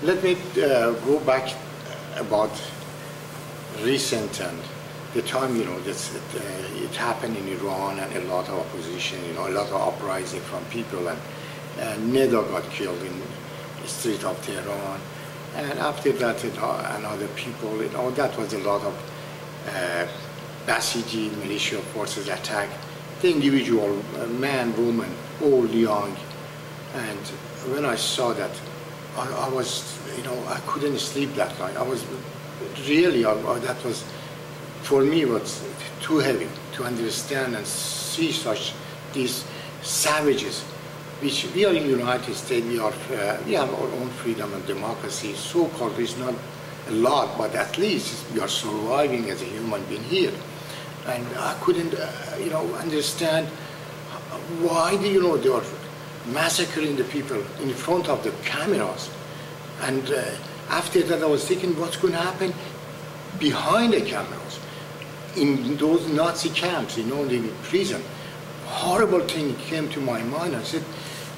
Let me go back about recent and the time, it happened in Iran, and a lot of opposition, a lot of uprising from people, and Nida got killed in the street of Tehran. And after that, and other people, that was a lot of Basiji militia forces attack the individual, man, woman, old, young. And when I saw that, I was, I couldn't sleep that night. I was really, that was, for me, was too heavy to understand and see these savages, which we are in the United States, we have our own freedom and democracy. So-called is not a lot, but at least we are surviving as a human being here. And I couldn't, understand why, they are massacring the people in front of the cameras. And after that, I was thinking, what's going to happen behind the cameras, in those Nazi camps, the prison. Horrible thing came to my mind. I said,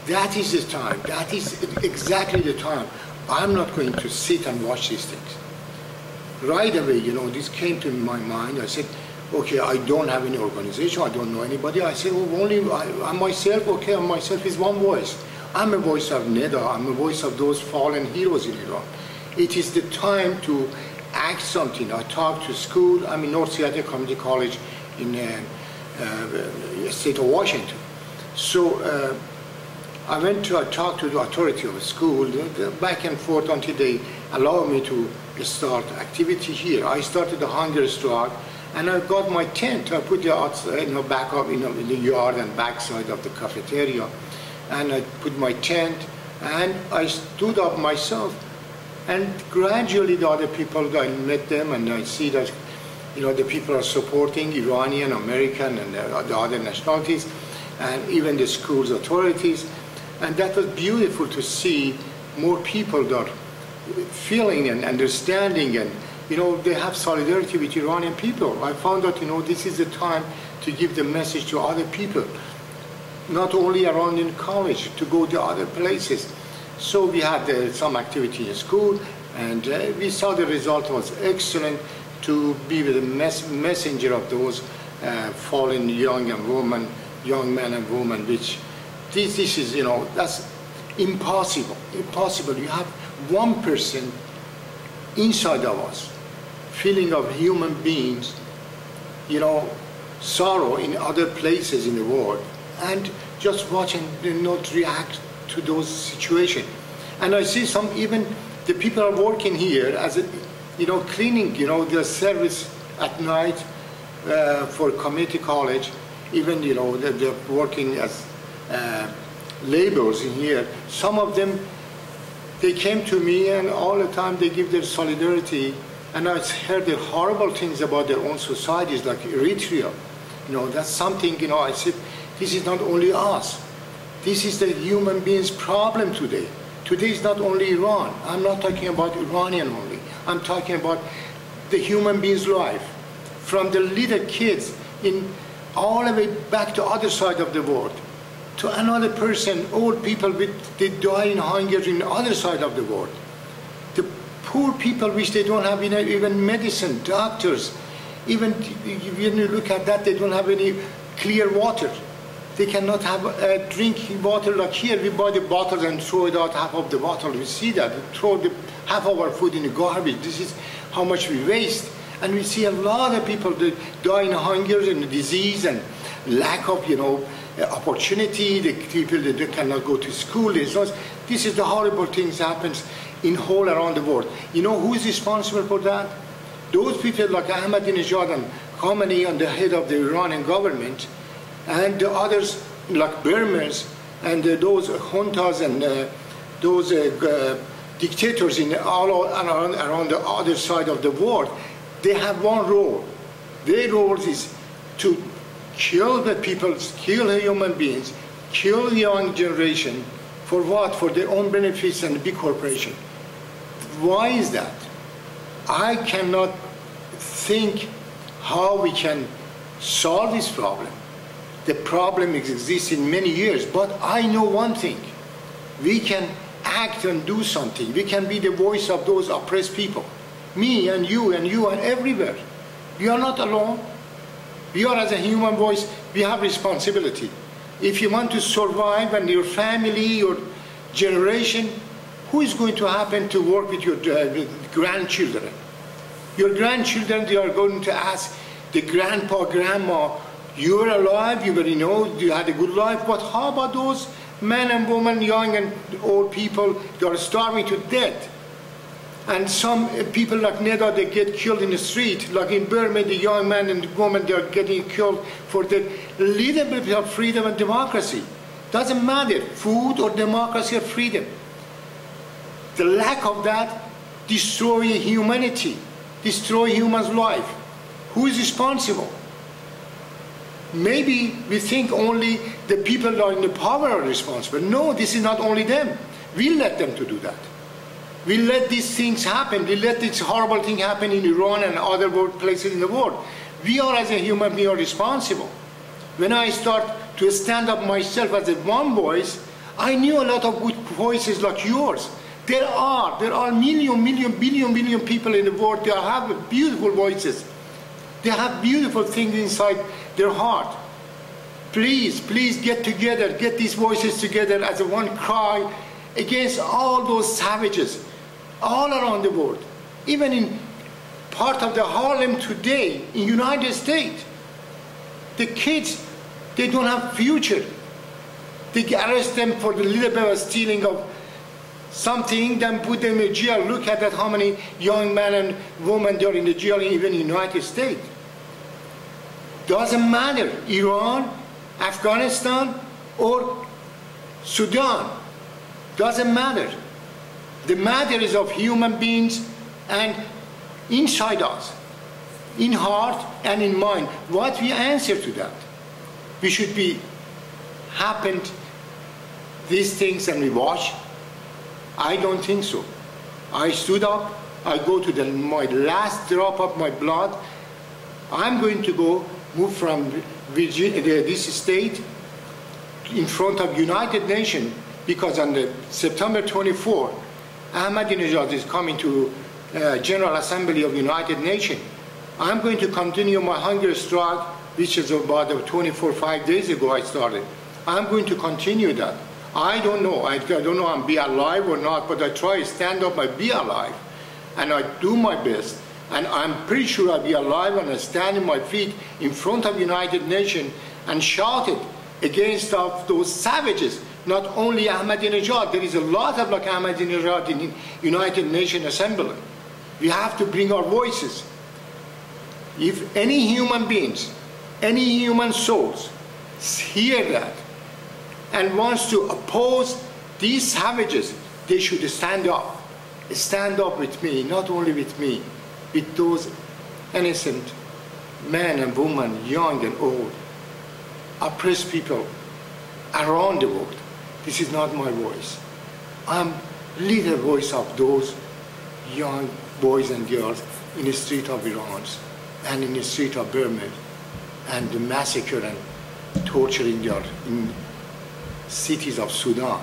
that is the time. That is exactly the time. I'm not going to sit and watch these things. Right away, this came to my mind. I said, okay, I don't have any organization. I don't know anybody. I said, well, only I'm myself. Okay, I'm myself is one voice. I'm a voice of Nida. I'm a voice of those fallen heroes in Iran. It is the time to act something. I talked to school. I'm in North Seattle Community College in the state of Washington. So I talked to the authority of the school, back and forth until they allowed me to start activity here. I started the hunger strike, and I got my tent. I put it outside, back up, in the yard and backside of the cafeteria, and I put my tent, and I stood up myself. And gradually, the other people, I met them, and I see that, the people are supporting Iranian, American, and the other nationalities, and even the school's authorities. And that was beautiful to see more people that are feeling and understanding, and they have solidarity with Iranian people. I found that this is the time to give the message to other people, not only around in college, to go to other places. So we had some activity in school, and we saw the result was excellent, to be the messenger of those fallen young men and women, which this is, that's impossible. You have 1% inside of us, feeling of human beings, sorrow in other places in the world, and just watching them not react to those situations. And I see even the people are working here as cleaning, the service at night for community college, even, they're working as laborers in here. Some of them, they came to me, and all the time they give their solidarity. And I heard the horrible things about their own societies, like Eritrea. That's something, I said, this is not only us. This is the human beings' problem today. Today is not only Iran. I'm not talking about Iranian only. I'm talking about the human being's life. From the little kids all the way back to the other side of the world, to another person, old people, they die in hunger in the other side of the world. The poor people, which they don't have even medicine, doctors, even when you look at that, they don't have any clear water. They cannot have drinking water like here. We buy the bottles and throw it out, half of the bottle. We see that. We throw half of our food in the garbage. This is how much we waste. And we see a lot of people that die in hunger and disease and lack of, opportunity. The people that cannot go to school. This is the horrible things happens in whole around the world. Who is responsible for that? Those people like Ahmadinejad and Khamenei, on the head of the Iranian government, and the others like Burmans, and those juntas and those dictators all around the other side of the world. They have one role. Their role is to kill the people, kill the human beings, kill the young generation. For what? For their own benefits and big corporation. Why is that? I cannot think how we can solve this problem. The problem exists in many years, but I know one thing. We can act and do something. We can be the voice of those oppressed people. Me and you and everywhere. We are not alone. We are, as a human voice, we have responsibility. If you want to survive and your family, your generation, who is going to happen to work with your grandchildren? Your grandchildren, they are going to ask the grandpa, grandma, you were alive, you were, you had a good life, but how about those men and women, young and old people, they are starving to death? And some people like Neda, they get killed in the street. Like in Burma, the young man and woman, they are getting killed for the little bit of freedom and democracy. Doesn't matter, food or democracy or freedom. The lack of that destroys humanity, destroys human's life. Who is responsible? Maybe we think only the people that are in the power are responsible. No, this is not only them. We let them to do that. We let these things happen. We let this horrible thing happen in Iran and other places in the world. We are, as a human being, responsible. When I start to stand up myself as a one voice, I knew a lot of good voices like yours. There are billion people in the world. They have beautiful voices. They have beautiful things inside their heart. Please, please get together, get these voices together as a one cry against all those savages all around the world. Even in part of the Harlem today, in United States, the kids, they don't have future. They arrest them for the little bit of stealing of something, then put them in jail. Look at that, how many young men and women they are in the jail, even in the United States. Doesn't matter, Iran, Afghanistan, or Sudan. Doesn't matter. The matter is of human beings and inside us, in heart and in mind. What we answer to that? We should be happened these things and we watch. I don't think so. I stood up. I go to my last drop of my blood. I'm going to go move from Virginia, this state in front of United Nations, because on the September 24, Ahmadinejad is coming to General Assembly of United Nations. I'm going to continue my hunger strike, which is about 5 days ago I started. I'm going to continue that. I don't know. I don't know I'm be alive or not, but I try to stand up and be alive. And I do my best. And I'm pretty sure I'll be alive and I stand on my feet in front of United Nations and shout it against those savages. Not only Ahmadinejad, there is a lot of like Ahmadinejad in United Nations Assembly. We have to bring our voices. If any human beings, any human souls hear that and wants to oppose these savages, they should stand up. Stand up with me, not only with me, with those innocent men and women, young and old, oppressed people around the world. This is not my voice. I'm little voice of those young boys and girls in the street of Iran and in the street of Burma, and the massacre and torturing in cities of Sudan.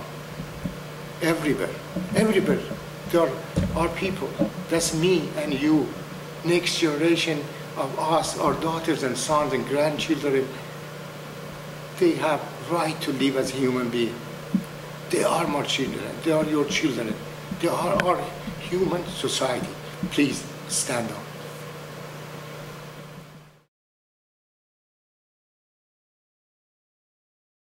Everywhere, everywhere, there are people. That's me and you. Next generation of us, our daughters and sons and grandchildren, they have right to live as human beings. They are my children. They are your children. They are our human society. Please stand up.